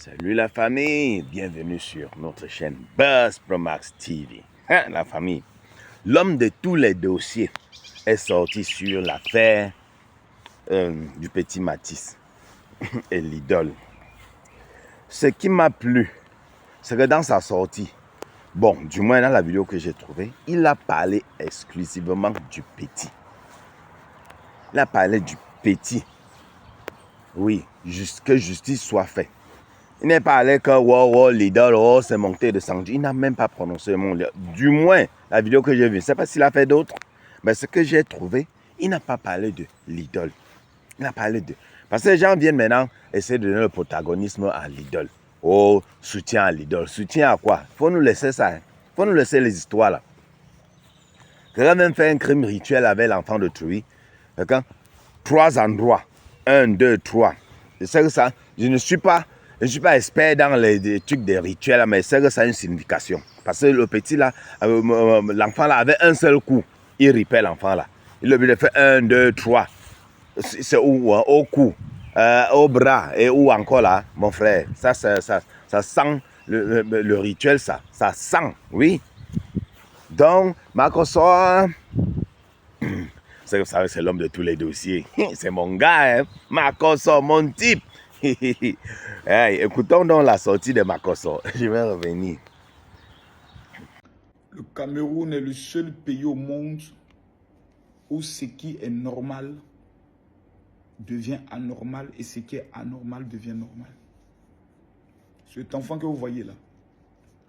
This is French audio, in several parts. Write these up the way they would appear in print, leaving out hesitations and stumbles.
Salut la famille, bienvenue sur notre chaîne Buzz Pro Max TV. La famille, l'homme de tous les dossiers est sorti sur l'affaire du petit Matisse et l'idole. Ce qui m'a plu, c'est que dans sa sortie, bon, du moins dans la vidéo que j'ai trouvée, il a parlé exclusivement du petit. Il a parlé du petit. Oui, que justice soit faite. Il n'est pas allé que wow, l'idole, oh, c'est monté de sang. Il n'a même pas prononcé mon nom. Du moins, la vidéo que j'ai vue, je ne sais pas s'il a fait d'autres, mais ce que j'ai trouvé, il n'a pas parlé de l'idole. Il a parlé de... Parce que les gens viennent maintenant essayer de donner le protagonisme à l'idole. Oh, soutien à l'idole. Soutien à quoi? Il faut nous laisser ça. Il faut nous laisser les histoires là. Quelqu'un a même fait un crime rituel avec l'enfant de Trouy. 3 endroits. 1, 2, 3. Je sais que ça, je ne suis pas expert dans les trucs des rituels, mais c'est que ça a une signification. Parce que le petit là, l'enfant là avait un seul coup. Il ripait l'enfant là. Il a fait 1, 2, 3. C'est où? Au cou, au bras et où encore là, mon frère. Ça sent le rituel, ça sent, oui. Donc, Makosso, c'est l'homme de tous les dossiers. C'est mon gars, hein? Makosso, mon type. Hey, écoutons donc la sortie de Makosso. Je vais revenir. Le Cameroun est le seul pays au monde où ce qui est normal devient anormal et ce qui est anormal devient normal. Cet enfant que vous voyez là,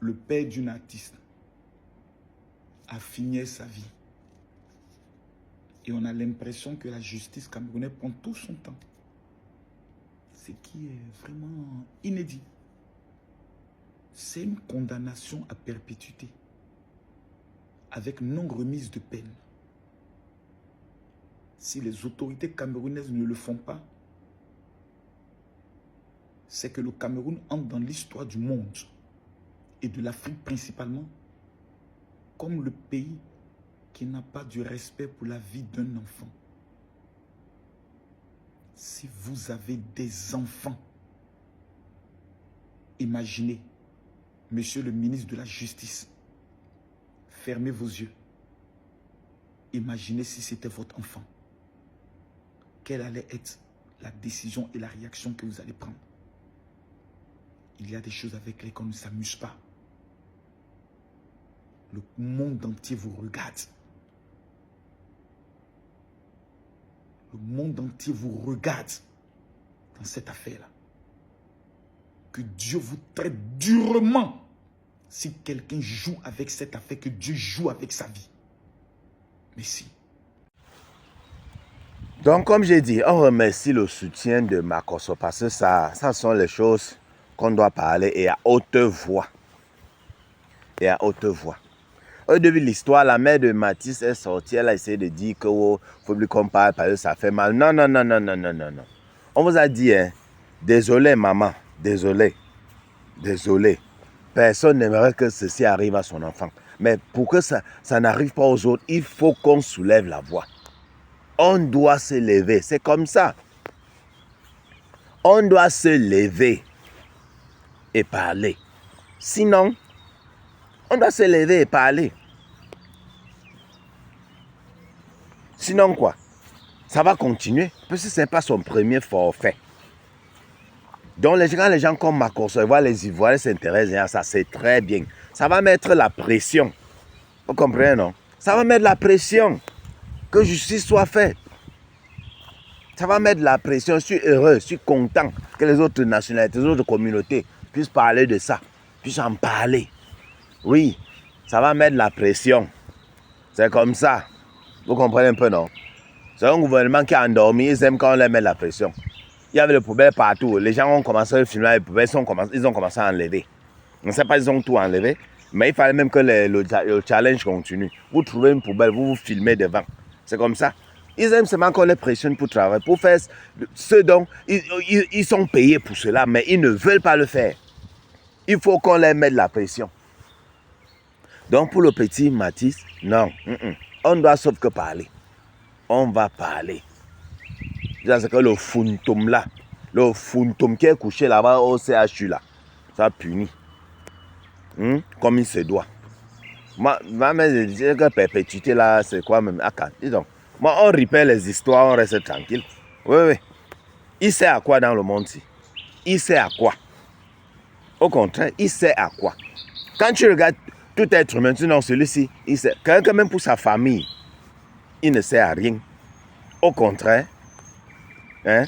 le père d'une artiste, a fini sa vie. Et on a l'impression que la justice camerounaise prend tout son temps. Ce qui est vraiment inédit. C'est une condamnation à perpétuité avec non remise de peine. Si les autorités camerounaises ne le font pas, c'est que le Cameroun entre dans l'histoire du monde et de l'Afrique principalement comme le pays qui n'a pas du respect pour la vie d'un enfant. Si vous avez des enfants, imaginez, monsieur le ministre de la Justice, fermez vos yeux. Imaginez si c'était votre enfant. Quelle allait être la décision et la réaction que vous allez prendre? Il y a des choses avec lesquelles on ne s'amuse pas. Le monde entier vous regarde. Le monde entier vous regarde dans cette affaire-là. Que Dieu vous traite durement si quelqu'un joue avec cette affaire, que Dieu joue avec sa vie. Merci. Donc, comme j'ai dit, on remercie le soutien de Makosso parce que ça sont les choses qu'on doit parler et à haute voix. Et à haute voix. Au début de l'histoire, la mère de Matisse est sortie, elle a essayé de dire qu'il faut plus qu'on parle parce que ça fait mal. Non. On vous a dit, hein, désolé maman, désolé. Personne n'aimerait que ceci arrive à son enfant. Mais pour que ça n'arrive pas aux autres, il faut qu'on soulève la voix. On doit se lever, c'est comme ça. On doit se lever et parler. Sinon, on doit se lever et parler. Sinon quoi? Ça va continuer. Parce que ce n'est pas son premier forfait. Donc les gens comme Makosso, voient les Ivoiriens s'intéressent à ça, c'est très bien. Ça va mettre la pression. Vous comprenez, non? Ça va mettre la pression. Que justice soit faite. Ça va mettre la pression. Je suis heureux, je suis content que les autres nationalités, les autres communautés puissent parler de ça, puissent en parler. Oui, ça va mettre la pression. C'est comme ça. Vous comprenez un peu, non? C'est un gouvernement qui a endormi, ils aiment quand on leur met la pression. Il y avait les poubelles partout. Les gens ont commencé à filmer les poubelles, ils ont commencé à enlever. On ne sait pas, ils ont tout enlevé. Mais il fallait même que le challenge continue. Vous trouvez une poubelle, vous filmez devant. C'est comme ça. Ils aiment seulement qu'on les pressionne pour travailler, pour faire ce dont ils sont payés pour cela, mais ils ne veulent pas le faire. Il faut qu'on leur mette la pression. Donc pour le petit Matisse, non. On doit sauf que parler. On va parler. C'est que le funtum là, le funtum qui est couché là-bas au CHU là, Ça punit. Comme il se doit. Ma mère disait que perpétuité là, c'est quoi même? Dis donc. Moi, on répète les histoires, on reste tranquille. Oui. Il sait à quoi dans le monde-ci? Il sait à quoi? Au contraire, il sait à quoi? Quand tu regardes tout être humain, non, celui-ci, il sait. Quelqu'un même pour sa famille, il ne sait à rien. Au contraire, hein?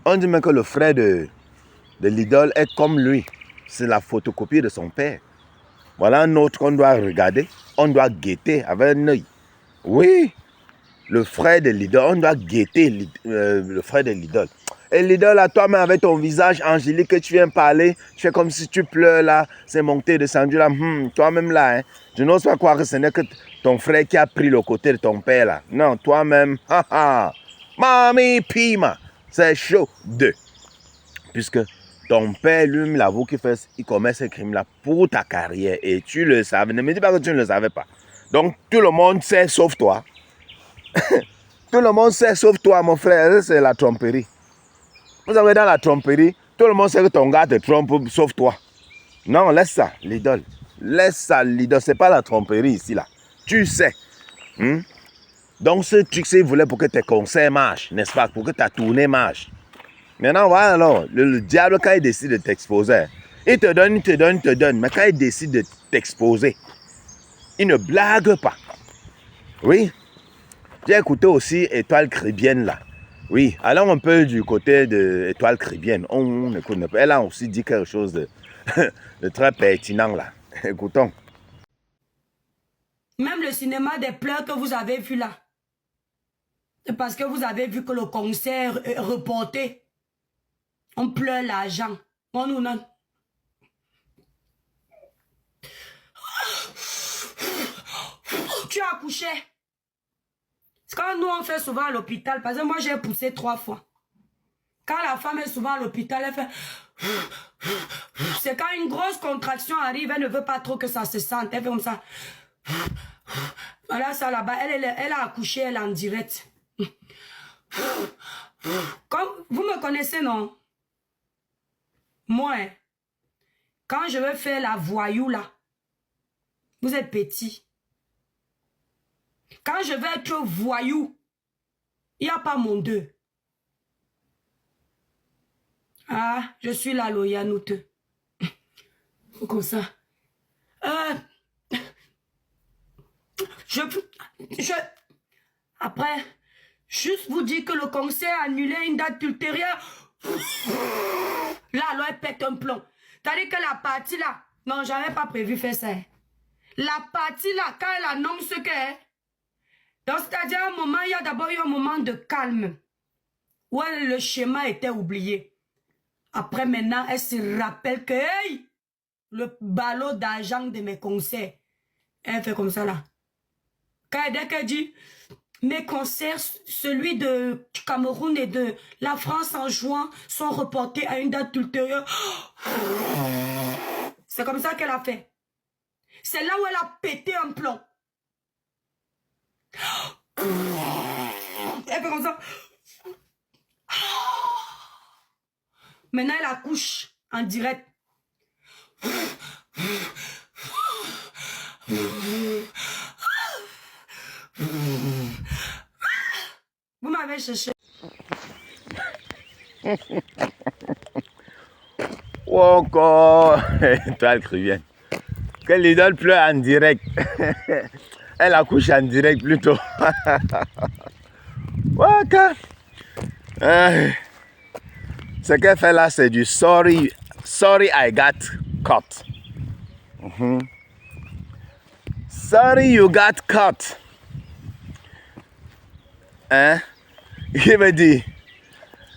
On dit même que le frère de l'idole est comme lui. C'est la photocopie de son père. Voilà un autre qu'on doit regarder. On doit guetter avec un œil. Oui, le frère de l'idole, on doit guetter le frère de l'idole. Et l'idole, à toi-même, avec ton visage angélique que tu viens parler, tu fais comme si tu pleures là, c'est monté, descendu là. Toi-même là, hein, je n'ose pas croire que ce n'est que ton frère qui a pris le côté de ton père là. Non, toi-même, Mami Pima, c'est chaud. Puisque ton père, lui, l'avoue qu'il commet ce crime-là pour ta carrière et tu le savais. Ne me dis pas que tu ne le savais pas. Donc, tout le monde sait sauf toi. Tout le monde sait sauf toi, mon frère. C'est la tromperie. Vous savez, dans la tromperie, tout le monde sait que ton gars te trompe sauf toi. Non, laisse ça, l'idole. Laisse ça, l'idole. C'est pas la tromperie ici, là. Tu sais. Donc, ce truc, c'est qu'il voulait pour que tes concerts marchent, n'est-ce pas? Pour que ta tournée marche. Maintenant, voilà, alors, le diable, quand il décide de t'exposer, il te donne. Mais quand il décide de t'exposer, il ne blague pas. Oui. J'ai écouté aussi Étoile Caribéenne, là. Oui, allons un peu du côté de Étoile Caribéenne. On écoute. Elle a aussi dit quelque chose de, de très pertinent, là. Écoutons. Même le cinéma des pleurs que vous avez vu là, c'est parce que vous avez vu que le concert est reporté. On pleure l'argent. On nous donne. Tu as accouché. C'est quand nous on fait souvent à l'hôpital. Parce que moi j'ai poussé 3 fois. Quand la femme est souvent à l'hôpital, elle fait... C'est quand une grosse contraction arrive, elle ne veut pas trop que ça se sente. Elle fait comme ça. Voilà ça là-bas. Elle a accouché, elle est en direct. Comme vous me connaissez, non? Moi, quand je veux faire la voyou là, vous êtes petit. Quand je veux être voyou, il n'y a pas mon deux. Ah, je suis la loyanoute. Comme ça. Après, juste vous dire que le concert a annulé une date ultérieure. Là, alors elle pète un plomb. C'est-à-dire que la partie là, non, j'avais pas prévu faire ça. La partie là, quand elle annonce que... Donc, c'est-à-dire un moment, il y a d'abord eu un moment de calme. Où le schéma était oublié. Après, maintenant, elle se rappelle que, hey, le ballot d'argent de mes concerts. Elle fait comme ça là. Dès qu'elle dit, mes concerts, celui de Cameroun et de la France en juin, sont reportés à une date ultérieure. C'est comme ça qu'elle a fait. C'est là où elle a pété un plomb. Elle fait comme ça. Maintenant, elle accouche en direct. Vous m'avez cherché. Ou encore, Étoile Caribéenne. Que l'idole pleure en direct. Elle accouche en direct plutôt. Okay. Ce qu'elle fait là, c'est du sorry I got caught. Sorry you got caught. Hein? Il me dit,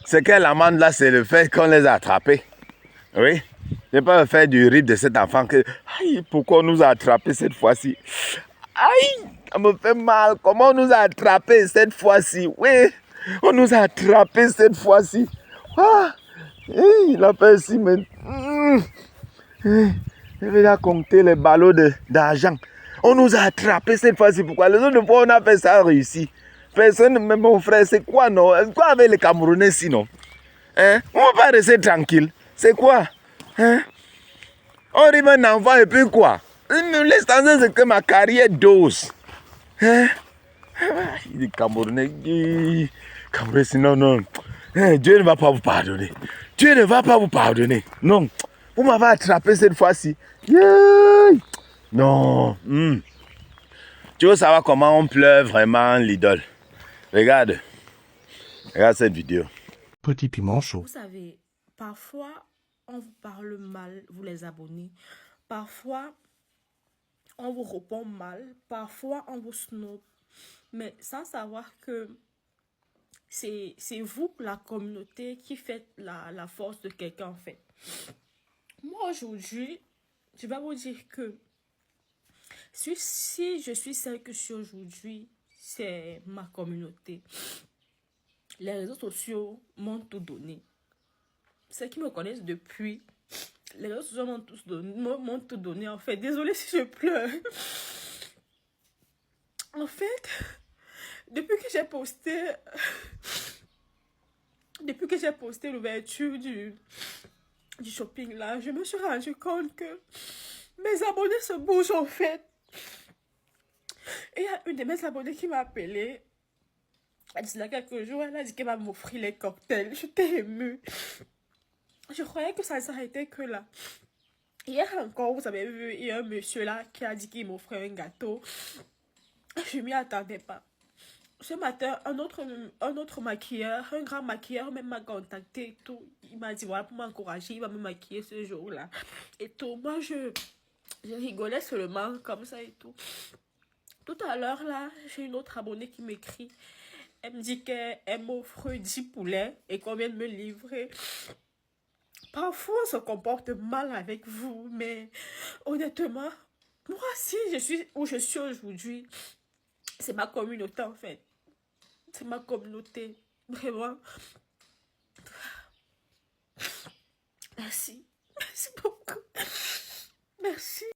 ce qu'elle amende là, c'est le fait qu'on les a attrapés. Oui. C'est pas le fait du rip de cet enfant que, aïe, pourquoi on nous a attrapés cette fois-ci? Aïe, ça me fait mal. Comment on nous a attrapés cette fois-ci? Oui, on nous a attrapés cette fois-ci. Ah, il a fait ici, mais... Il va compter les ballots d'argent. On nous a attrapés cette fois-ci. Pourquoi? Les autres fois, on a fait ça réussi. Personne, même mon frère, c'est quoi, non? Quoi avec les Camerounais sinon? Hein? On va pas rester tranquille. C'est quoi? Hein? On arrive un enfant et puis quoi? Il me laisse dans ce que ma carrière dose. Hein? Il est Camerounais. Camerounais, sinon, non. Hein, Dieu ne va pas vous pardonner. Dieu ne va pas vous pardonner. Non. Vous m'avez attrapé cette fois-ci. Yeah. Non. Tu veux savoir comment on pleure vraiment l'idole? Regarde. Regarde cette vidéo. Petit piment chaud. Vous savez, parfois, on vous parle mal, vous les abonnés. Parfois, on vous répond mal. Parfois, on vous snob. Mais sans savoir que c'est vous, la communauté, qui fait la force de quelqu'un, en fait. Moi, aujourd'hui, je vais vous dire que si je suis celle que je suis aujourd'hui, c'est ma communauté. Les réseaux sociaux m'ont tout donné. Ceux qui me connaissent depuis, les réseaux sociaux m'ont tout donné, en fait. Désolée si je pleure. En fait, depuis que j'ai posté l'ouverture du shopping là, je me suis rendu compte que mes abonnés se bougent, en fait. Et il y a une de mes abonnées qui m'a appelée. Elle dit là quelques jours, elle a dit qu'elle va m'offrir les cocktails. J'étais émue. Je croyais que ça s'arrêtait que là. Hier encore, vous avez vu, il y a un monsieur là qui a dit qu'il m'offrait un gâteau. Je m'y attendais pas. Ce matin, un autre maquilleur, un grand maquilleur même m'a contacté et tout. Il m'a dit voilà, pour m'encourager, il va me maquiller ce jour-là. Et tout. Moi, je rigolais seulement comme ça et tout. Tout à l'heure là, j'ai une autre abonnée qui m'écrit. Elle me dit qu'elle m'offre 10 poulets et qu'on vient de me livrer. Parfois, on se comporte mal avec vous, mais honnêtement, moi, si je suis où je suis aujourd'hui, c'est ma communauté, en fait. C'est ma communauté. Vraiment. Merci. Merci beaucoup. Merci.